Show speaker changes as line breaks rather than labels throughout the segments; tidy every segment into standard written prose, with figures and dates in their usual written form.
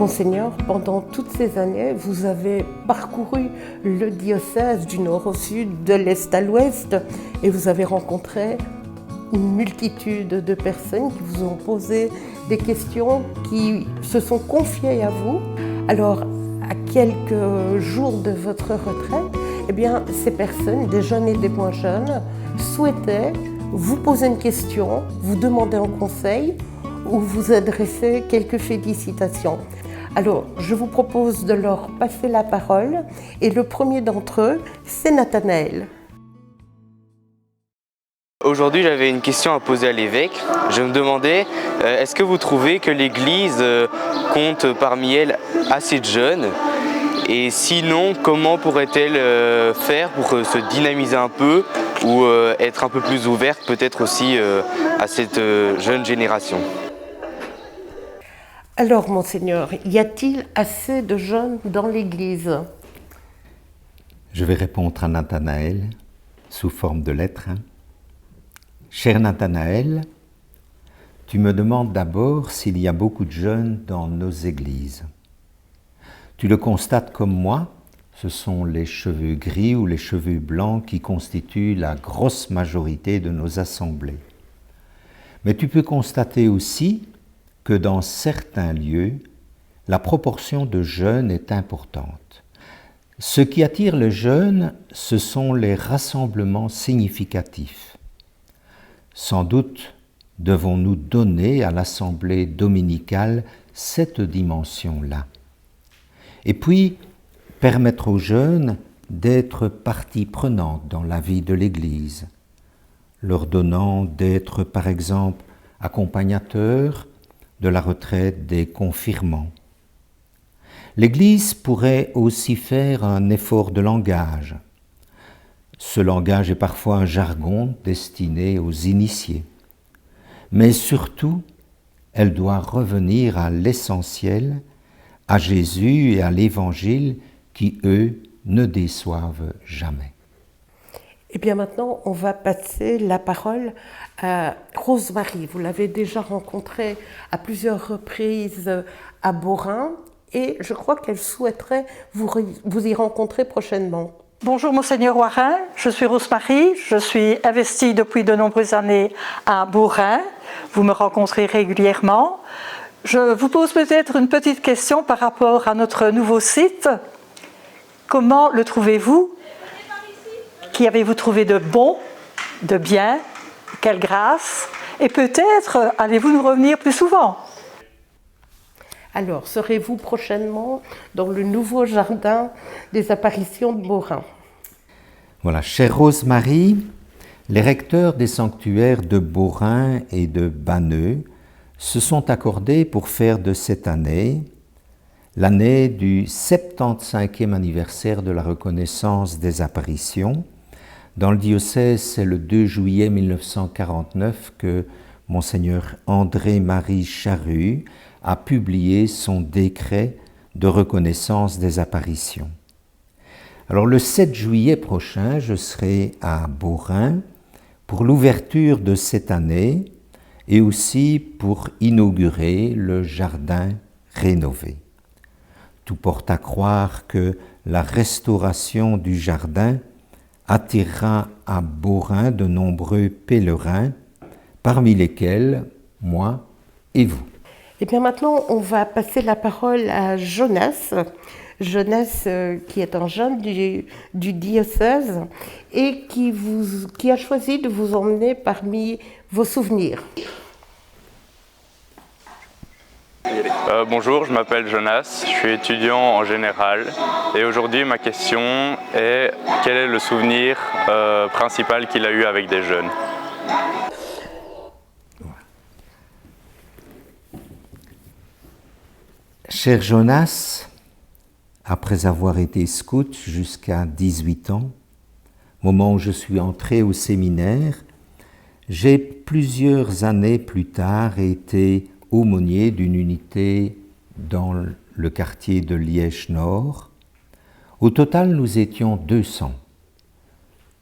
Monseigneur, pendant toutes ces années, vous avez parcouru le diocèse du nord au sud, de l'est à l'ouest, et vous avez rencontré une multitude de personnes qui vous ont posé des questions, qui se sont confiées à vous. Alors, à quelques jours de votre retraite, eh bien, ces personnes, des jeunes et des moins jeunes, souhaitaient vous poser une question, vous demander un conseil ou vous adresser quelques félicitations. Alors, je vous propose de leur passer la parole et le premier d'entre eux, c'est Nathanaël.
Aujourd'hui, j'avais une question à poser à l'évêque. Je me demandais, est-ce que vous trouvez que l'Église compte parmi elles assez de jeunes? Et sinon, comment pourrait-elle faire pour se dynamiser un peu ou être un peu plus ouverte peut-être aussi à cette jeune génération?
Alors, Monseigneur, y a-t-il assez de jeunes dans l'Église?
Je vais répondre à Nathanaël sous forme de lettre. Cher Nathanaël, tu me demandes d'abord s'il y a beaucoup de jeunes dans nos églises. Tu le constates comme moi, ce sont les cheveux gris ou les cheveux blancs qui constituent la grosse majorité de nos assemblées. Mais tu peux constater aussi que dans certains lieux, la proportion de jeunes est importante. Ce qui attire les jeunes, ce sont les rassemblements significatifs. Sans doute devons-nous donner à l'assemblée dominicale cette dimension-là. Et puis, permettre aux jeunes d'être partie prenante dans la vie de l'Église, leur donnant d'être, par exemple, accompagnateurs de la retraite des confirmants. L'Église pourrait aussi faire un effort de langage. Ce langage est parfois un jargon destiné aux initiés. Mais surtout, elle doit revenir à l'essentiel, à Jésus et à l'Évangile qui, eux, ne déçoivent jamais.
Eh bien maintenant, on va passer la parole à Rose-Marie. Vous l'avez déjà rencontrée à plusieurs reprises à Beaurain et je crois qu'elle souhaiterait vous y rencontrer prochainement.
Bonjour Monseigneur Warin, je suis Rose-Marie, je suis investie depuis de nombreuses années à Beaurain. Vous me rencontrez régulièrement. Je vous pose peut-être une petite question par rapport à notre nouveau site. Comment le trouvez-vous? Qu'y avez-vous trouvé de bon, de bien? Quelle grâce? Et peut-être allez-vous nous revenir plus souvent?
Alors, serez-vous prochainement dans le nouveau jardin des apparitions de Beaurain?
Voilà, chère Rose-Marie, les recteurs des sanctuaires de Beaurain et de Banneux se sont accordés pour faire de cette année l'année du 75e anniversaire de la reconnaissance des apparitions. Dans le diocèse, c'est le 2 juillet 1949 que Monseigneur André-Marie Charru a publié son décret de reconnaissance des apparitions. Alors le 7 juillet prochain, je serai à Beaurain pour l'ouverture de cette année et aussi pour inaugurer le jardin rénové. Tout porte à croire que la restauration du jardin attirera à Beaurain de nombreux pèlerins, parmi lesquels moi et vous.
Et bien maintenant, on va passer la parole à Jonas. Jonas, qui est un jeune du diocèse et qui a choisi de vous emmener parmi vos souvenirs.
Bonjour, je m'appelle Jonas, je suis étudiant en général et aujourd'hui ma question est quel est le souvenir principal qu'il a eu avec des jeunes?
Cher Jonas, après avoir été scout jusqu'à 18 ans, moment où je suis entré au séminaire, j'ai plusieurs années plus tard été aumônier d'une unité dans le quartier de Liège-Nord. Au total, nous étions 200.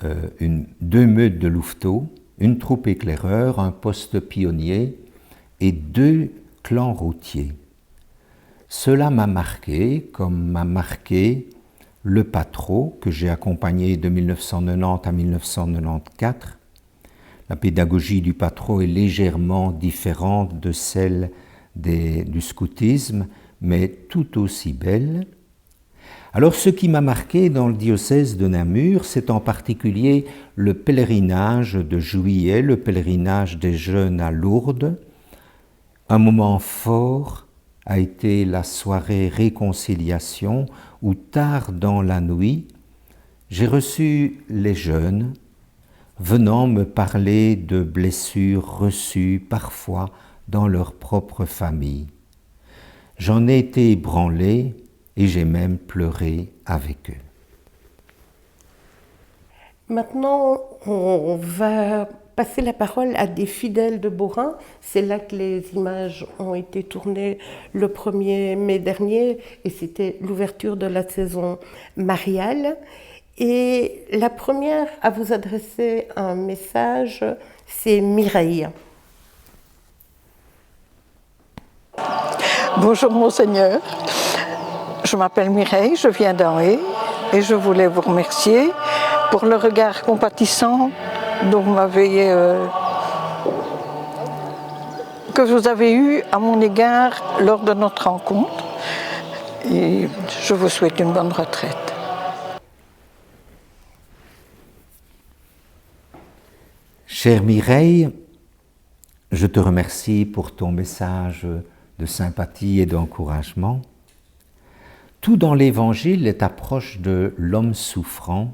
2 meutes de louveteaux, une troupe éclaireur, un poste pionnier et 2 clans routiers. cela m'a marqué comme m'a marqué le Patro que j'ai accompagné de 1990 à 1994. La pédagogie du Patro est légèrement différente de celle du scoutisme, mais tout aussi belle. Alors ce qui m'a marqué dans le diocèse de Namur, c'est en particulier le pèlerinage de juillet, le pèlerinage des jeunes à Lourdes. Un moment fort a été la soirée réconciliation où tard dans la nuit, j'ai reçu les jeunes venant me parler de blessures reçues parfois dans leur propre famille. J'en ai été ébranlé et j'ai même pleuré avec eux.
Maintenant, on va passer la parole à des fidèles de Beaurain. C'est là que les images ont été tournées le 1er mai dernier et c'était l'ouverture de la saison mariale. Et la première à vous adresser un message, c'est Mireille.
Bonjour Monseigneur, je m'appelle Mireille, je viens d'Anhé et je voulais vous remercier pour le regard compatissant dont que vous avez eu à mon égard lors de notre rencontre. Et je vous souhaite une bonne retraite.
Chère Mireille, je te remercie pour ton message de sympathie et d'encouragement. Tout dans l'Évangile est approche de l'homme souffrant.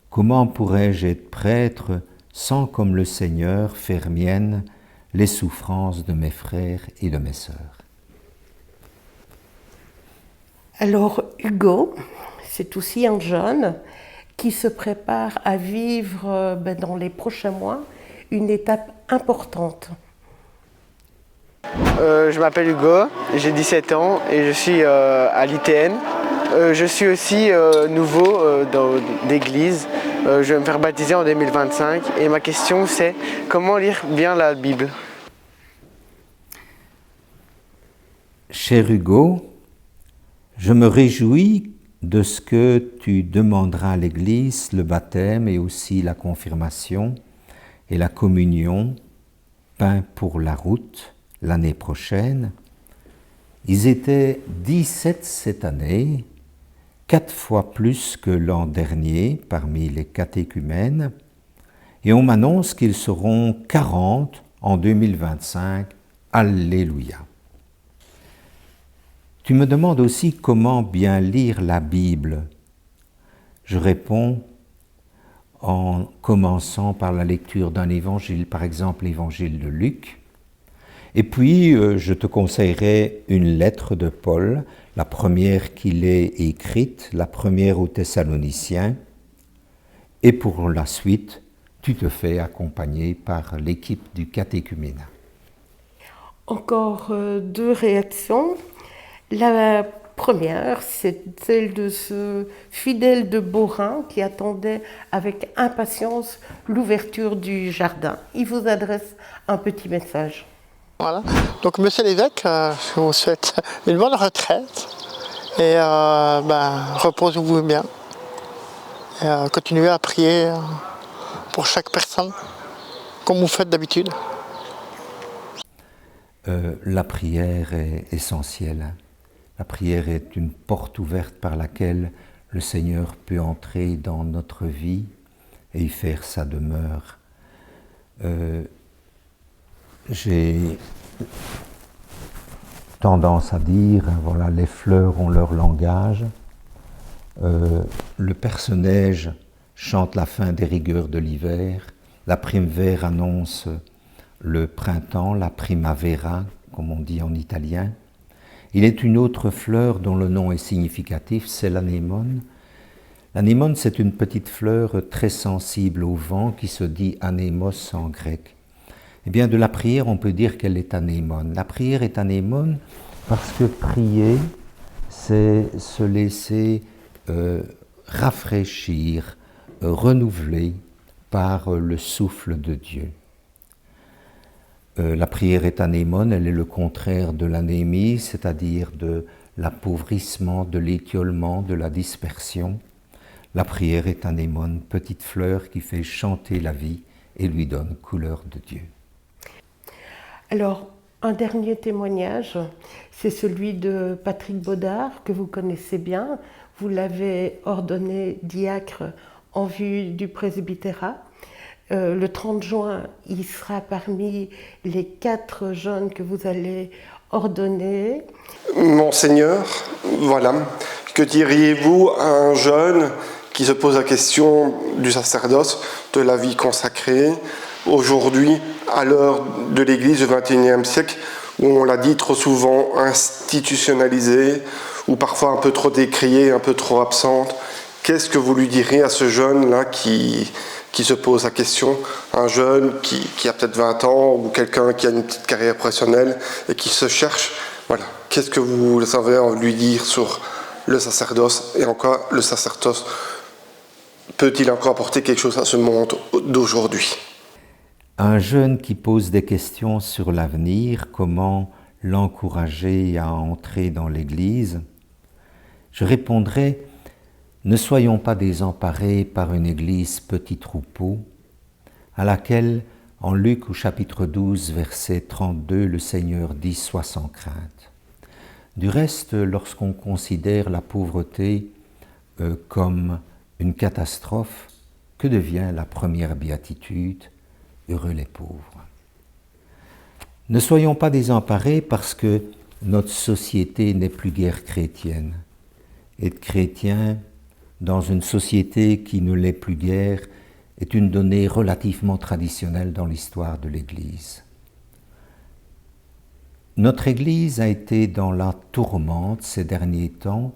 Comment pourrais-je être prêtre sans, comme le Seigneur, faire mienne les souffrances de mes frères et de mes sœurs?
Alors Hugo, c'est aussi un jeune qui se prépare à vivre dans les prochains mois une étape importante.
Je m'appelle Hugo, j'ai 17 ans et je suis à l'ITN. Je suis aussi nouveau d'église. Je vais me faire baptiser en 2025 et ma question c'est comment lire bien la Bible?
Cher Hugo, je me réjouis de ce que tu demanderas à l'Église, le baptême et aussi la confirmation et la communion, pain pour la route, l'année prochaine. Ils étaient 17 cette année, 4 fois plus que l'an dernier parmi les catéchumènes, et on m'annonce qu'ils seront 40 en 2025. Alléluia. Tu me demandes aussi comment bien lire la Bible. Je réponds en commençant par la lecture d'un évangile, par exemple l'évangile de Luc. Et puis, je te conseillerais une lettre de Paul, la première qu'il ait écrite, la première aux Thessaloniciens. Et pour la suite, tu te fais accompagner par l'équipe du catéchuménat.
Encore 2 réactions. La première, c'est celle de ce fidèle de Beaurain qui attendait avec impatience l'ouverture du jardin. Il vous adresse un petit message.
Voilà. Donc, monsieur l'évêque, je vous souhaite une bonne retraite et reposez-vous bien. Et continuez à prier pour chaque personne, comme vous faites d'habitude.
La prière est essentielle. La prière est une porte ouverte par laquelle le Seigneur peut entrer dans notre vie et y faire sa demeure. J'ai tendance à dire, voilà, les fleurs ont leur langage. Le perce-neige chante la fin des rigueurs de l'hiver. La primavera annonce le printemps, la primavera, comme on dit en italien. Il est une autre fleur dont le nom est significatif, c'est l'anémone. L'anémone, c'est une petite fleur très sensible au vent qui se dit anémos en grec. Eh bien, de la prière, on peut dire qu'elle est anémone. La prière est anémone parce que prier, c'est se laisser rafraîchir, renouveler par le souffle de Dieu. La prière est anémone, elle est le contraire de l'anémie, c'est-à-dire de l'appauvrissement, de l'étiolement, de la dispersion. La prière est anémone, petite fleur qui fait chanter la vie et lui donne couleur de Dieu.
Alors, un dernier témoignage, c'est celui de Patrick Baudard, que vous connaissez bien. Vous l'avez ordonné diacre en vue du presbytérat. Le 30 juin, il sera parmi les 4 jeunes que vous allez ordonner.
Monseigneur, voilà, que diriez-vous à un jeune qui se pose la question du sacerdoce, de la vie consacrée, aujourd'hui, à l'heure de l'Église du XXIe siècle, où on l'a dit trop souvent institutionnalisée, ou parfois un peu trop décriée, un peu trop absente? Qu'est-ce que vous lui direz à ce jeune-là qui se pose la question, un jeune qui a peut-être 20 ans, ou quelqu'un qui a une petite carrière professionnelle et qui se cherche? Voilà. Qu'est-ce que vous savez lui dire sur le sacerdoce, et en quoi le sacerdoce peut-il encore apporter quelque chose à ce monde d'aujourd'hui?
Un jeune qui pose des questions sur l'avenir, comment l'encourager à entrer dans l'Église? Je répondrai: ne soyons pas désemparés par une Église petit troupeau, à laquelle, en Luc au chapitre 12, verset 32, le Seigneur dit « Sois sans crainte ». Du reste, lorsqu'on considère la pauvreté comme une catastrophe, que devient la première béatitude? Heureux les pauvres. Ne soyons pas désemparés parce que notre société n'est plus guère chrétienne. Être chrétien dans une société qui ne l'est plus guère est une donnée relativement traditionnelle dans l'histoire de l'Église. Notre Église a été dans la tourmente ces derniers temps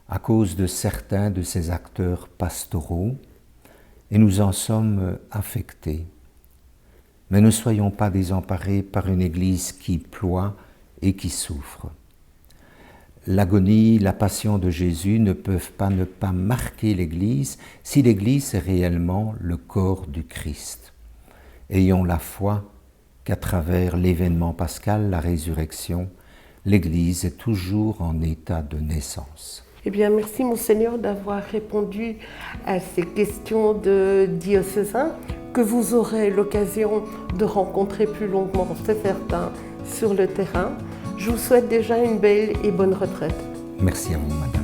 à cause de certains de ses acteurs pastoraux, et nous en sommes affectés. Mais ne soyons pas désemparés par une Église qui ploie et qui souffre. L'agonie, la passion de Jésus ne peuvent pas ne pas marquer l'Église si l'Église est réellement le corps du Christ. Ayons la foi qu'à travers l'événement pascal, la résurrection, l'Église est toujours en état de naissance.
Eh bien, merci Monseigneur d'avoir répondu à ces questions de diocésains que vous aurez l'occasion de rencontrer plus longuement, c'est certain, sur le terrain. Je vous souhaite déjà une belle et bonne retraite.
Merci à vous, madame.